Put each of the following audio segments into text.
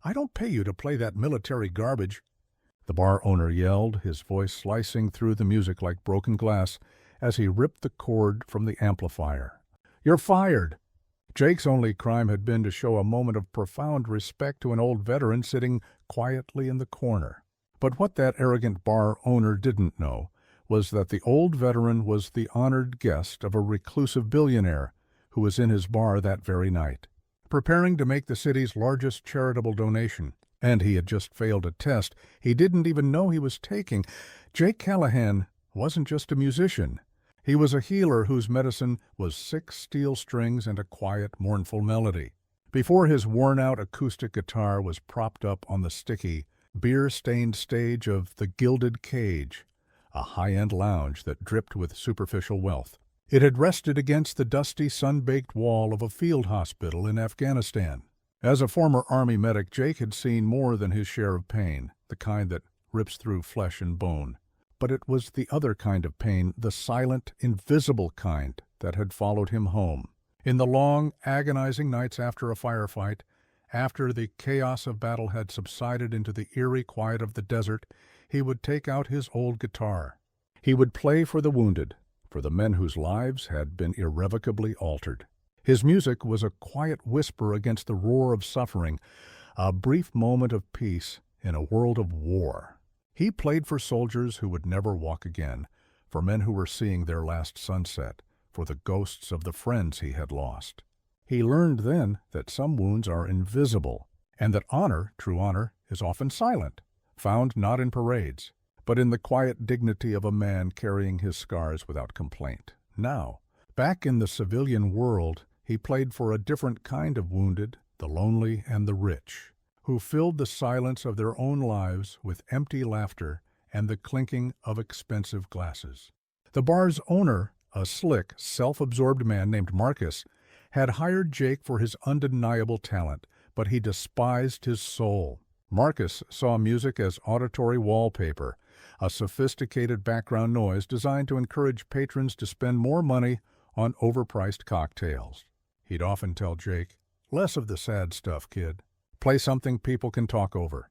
"I don't pay you to play that military garbage," the bar owner yelled, his voice slicing through the music like broken glass as he ripped the cord from the amplifier. "You're fired!" Jake's only crime had been to show a moment of profound respect to an old veteran sitting quietly in the corner. But what that arrogant bar owner didn't know was that the old veteran was the honored guest of a reclusive billionaire who was in his bar that very night, preparing to make the city's largest charitable donation. And he had just failed a test he didn't even know he was taking. Jake Callahan wasn't just a musician. He was a healer whose medicine was 6 steel strings and a quiet, mournful melody. Before his worn-out acoustic guitar was propped up on the sticky, beer-stained stage of the Gilded Cage, a high-end lounge that dripped with superficial wealth. It had rested against the dusty, sun-baked wall of a field hospital in Afghanistan. As a former Army medic, Jake had seen more than his share of pain, the kind that rips through flesh and bone. But it was the other kind of pain, the silent, invisible kind, that had followed him home. In the long, agonizing nights after a firefight, after the chaos of battle had subsided into the eerie quiet of the desert, he would take out his old guitar. He would play for the wounded, for the men whose lives had been irrevocably altered. His music was a quiet whisper against the roar of suffering, a brief moment of peace in a world of war. He played for soldiers who would never walk again, for men who were seeing their last sunset, for the ghosts of the friends he had lost. He learned then that some wounds are invisible, and that honor, true honor, is often silent, found not in parades, but in the quiet dignity of a man carrying his scars without complaint. Now, back in the civilian world, he played for a different kind of wounded, the lonely and the rich, who filled the silence of their own lives with empty laughter and the clinking of expensive glasses. The bar's owner, a slick, self-absorbed man named Marcus, had hired Jake for his undeniable talent, but he despised his soul. Marcus saw music as auditory wallpaper, a sophisticated background noise designed to encourage patrons to spend more money on overpriced cocktails. He'd often tell Jake, "Less of the sad stuff, kid. Play something people can talk over."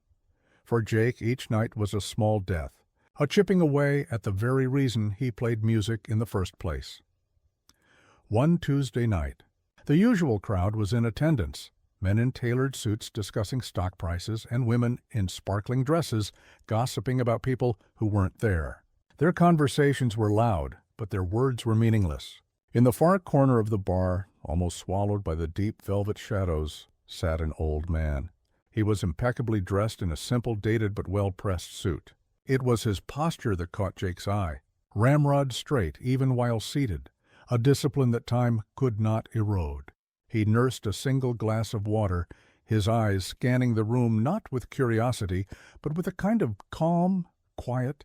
For Jake, each night was a small death, a chipping away at the very reason he played music in the first place. One Tuesday night, the usual crowd was in attendance, men in tailored suits discussing stock prices and women in sparkling dresses gossiping about people who weren't there. Their conversations were loud, but their words were meaningless. In the far corner of the bar, almost swallowed by the deep velvet shadows, sat an old man. He was impeccably dressed in a simple, dated but well-pressed suit. It was his posture that caught Jake's eye, ramrod straight even while seated, a discipline that time could not erode. He nursed a single glass of water, his eyes scanning the room not with curiosity, but with a kind of calm, quiet,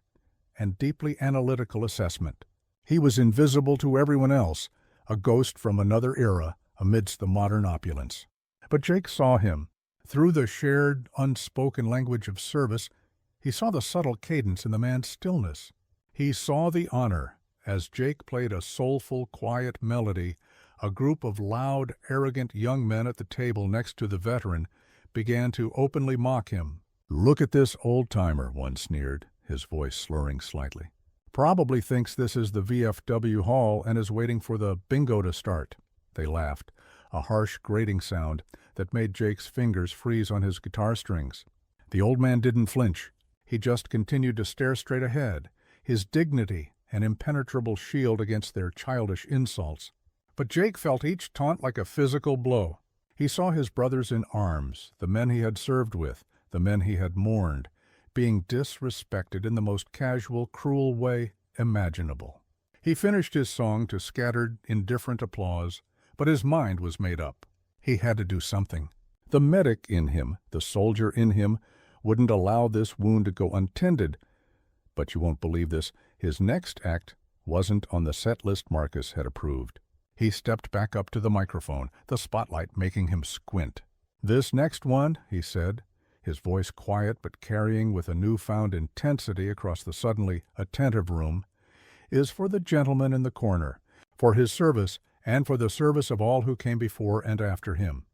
and deeply analytical assessment. He was invisible to everyone else, a ghost from another era amidst the modern opulence. But Jake saw him. Through the shared, unspoken language of service, he saw the subtle cadence in the man's stillness. He saw the honor. As Jake played a soulful, quiet melody, a group of loud, arrogant young men at the table next to the veteran began to openly mock him. "Look at this old-timer," one sneered, his voice slurring slightly. "Probably thinks this is the VFW hall and is waiting for the bingo to start." They laughed, a harsh grating sound that made Jake's fingers freeze on his guitar strings. The old man didn't flinch. He just continued to stare straight ahead, his dignity an impenetrable shield against their childish insults. But Jake felt each taunt like a physical blow. He saw his brothers in arms, the men he had served with, the men he had mourned, being disrespected in the most casual, cruel way imaginable. He finished his song to scattered, indifferent applause, but his mind was made up. He had to do something. The medic in him, the soldier in him, wouldn't allow this wound to go untended. But you won't believe this, his next act wasn't on the set list Marcus had approved. He stepped back up to the microphone, the spotlight making him squint. "This next one," he said, his voice quiet but carrying with a newfound intensity across the suddenly attentive room, "is for the gentleman in the corner, for his service and for the service of all who came before and after him."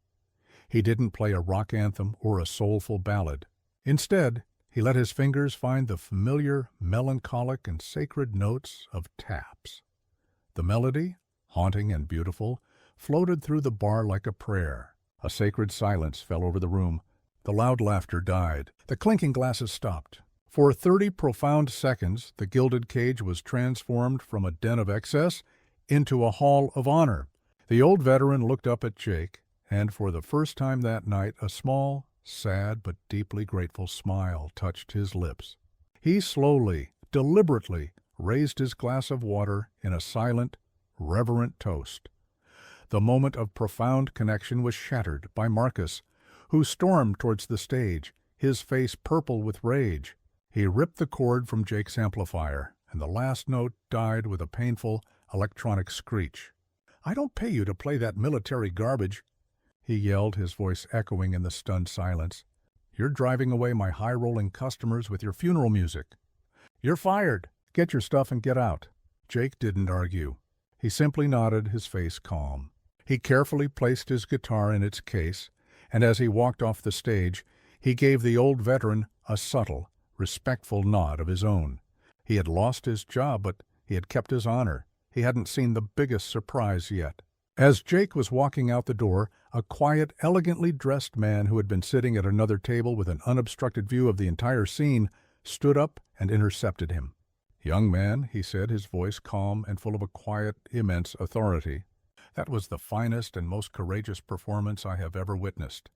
He didn't play a rock anthem or a soulful ballad. Instead, he let his fingers find the familiar, melancholic, and sacred notes of taps. The melody, haunting and beautiful, floated through the bar like a prayer. A sacred silence fell over the room. The loud laughter died. The clinking glasses stopped. For 30 profound seconds, the gilded cage was transformed from a den of excess into a hall of honor. The old veteran looked up at Jake, and for the first time that night, a small, sad but deeply grateful smile touched his lips. He slowly, deliberately raised his glass of water in a silent, reverent toast. The moment of profound connection was shattered by Marcus, who stormed towards the stage, his face purple with rage. He ripped the cord from Jake's amplifier, and the last note died with a painful electronic screech. "I don't pay you to play that military garbage," he yelled, his voice echoing in the stunned silence. "You're driving away my high-rolling customers with your funeral music. You're fired. Get your stuff and get out." Jake didn't argue. He simply nodded, his face calm. He carefully placed his guitar in its case, and as he walked off the stage, he gave the old veteran a subtle, respectful nod of his own. He had lost his job, but he had kept his honor. He hadn't seen the biggest surprise yet. As Jake was walking out the door, a quiet, elegantly dressed man who had been sitting at another table with an unobstructed view of the entire scene stood up and intercepted him. "Young man," he said, his voice calm and full of a quiet, immense authority, "that was the finest and most courageous performance I have ever witnessed."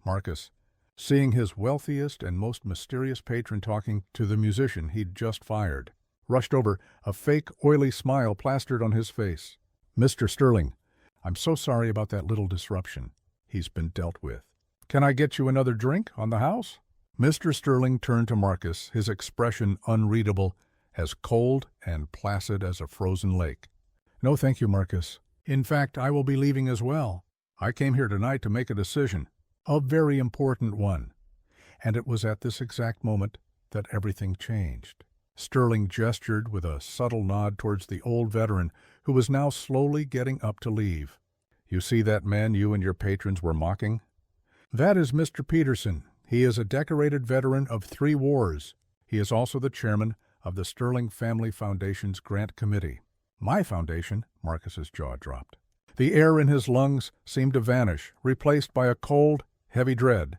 Marcus, seeing his wealthiest and most mysterious patron talking to the musician he'd just fired, rushed over, a fake, oily smile plastered on his face. "Mr. Sterling, I'm so sorry about that little disruption. He's been dealt with. Can I get you another drink on the house?" Mr. Sterling turned to Marcus, his expression unreadable, as cold and placid as a frozen lake. "No, thank you, Marcus. In fact, I will be leaving as well. I came here tonight to make a decision, a very important one." And it was at this exact moment that everything changed. Sterling gestured with a subtle nod towards the old veteran, who was now slowly getting up to leave. "You see that man you and your patrons were mocking? That is Mr. Peterson. He is a decorated veteran of 3 wars. He is also the chairman of the Sterling Family Foundation's grant committee." "My foundation?" Marcus's jaw dropped. The air in his lungs seemed to vanish, replaced by a cold, heavy dread.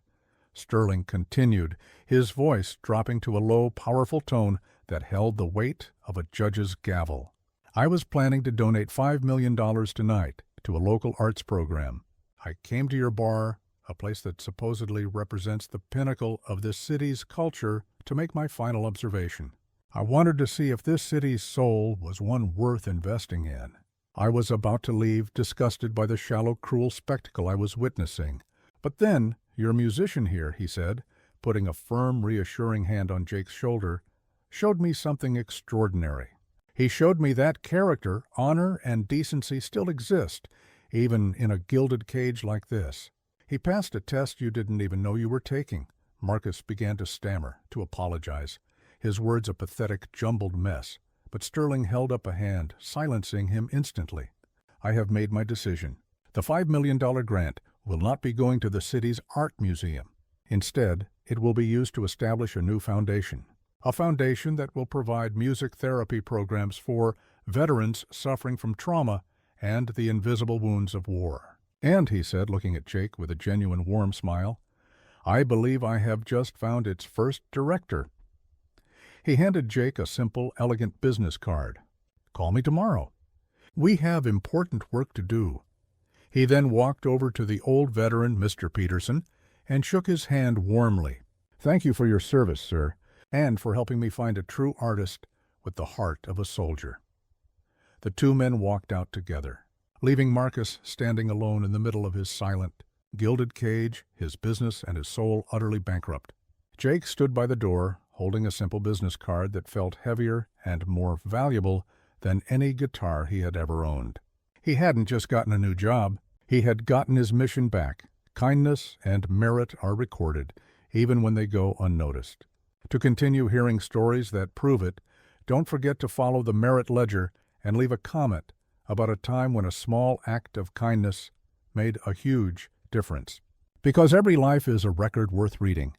Sterling continued, his voice dropping to a low, powerful tone that held the weight of a judge's gavel. "I was planning to donate $5 million tonight to a local arts program. I came to your bar, a place that supposedly represents the pinnacle of this city's culture, to make my final observation. I wanted to see if this city's soul was one worth investing in. I was about to leave, disgusted by the shallow, cruel spectacle I was witnessing. But then, your musician here," he said, putting a firm, reassuring hand on Jake's shoulder, "showed me something extraordinary. He showed me that character, honor, and decency still exist, even in a gilded cage like this. He passed a test you didn't even know you were taking." Marcus began to stammer, to apologize, his words a pathetic, jumbled mess, but Sterling held up a hand, silencing him instantly. "I have made my decision. The $5 million grant will not be going to the city's art museum. Instead, it will be used to establish a new foundation. A foundation that will provide music therapy programs for veterans suffering from trauma and the invisible wounds of war. And," he said, looking at Jake with a genuine warm smile, "I believe I have just found its first director." He handed Jake a simple, elegant business card. "Call me tomorrow. We have important work to do." He then walked over to the old veteran, Mr. Peterson, and shook his hand warmly. "Thank you for your service, sir, and for helping me find a true artist with the heart of a soldier." The 2 men walked out together, leaving Marcus standing alone in the middle of his silent, gilded cage, his business and his soul utterly bankrupt. Jake stood by the door, holding a simple business card that felt heavier and more valuable than any guitar he had ever owned. He hadn't just gotten a new job. He had gotten his mission back. Kindness and merit are recorded, even when they go unnoticed. To continue hearing stories that prove it, don't forget to follow the Merit Ledger and leave a comment about a time when a small act of kindness made a huge difference. Because every life is a record worth reading.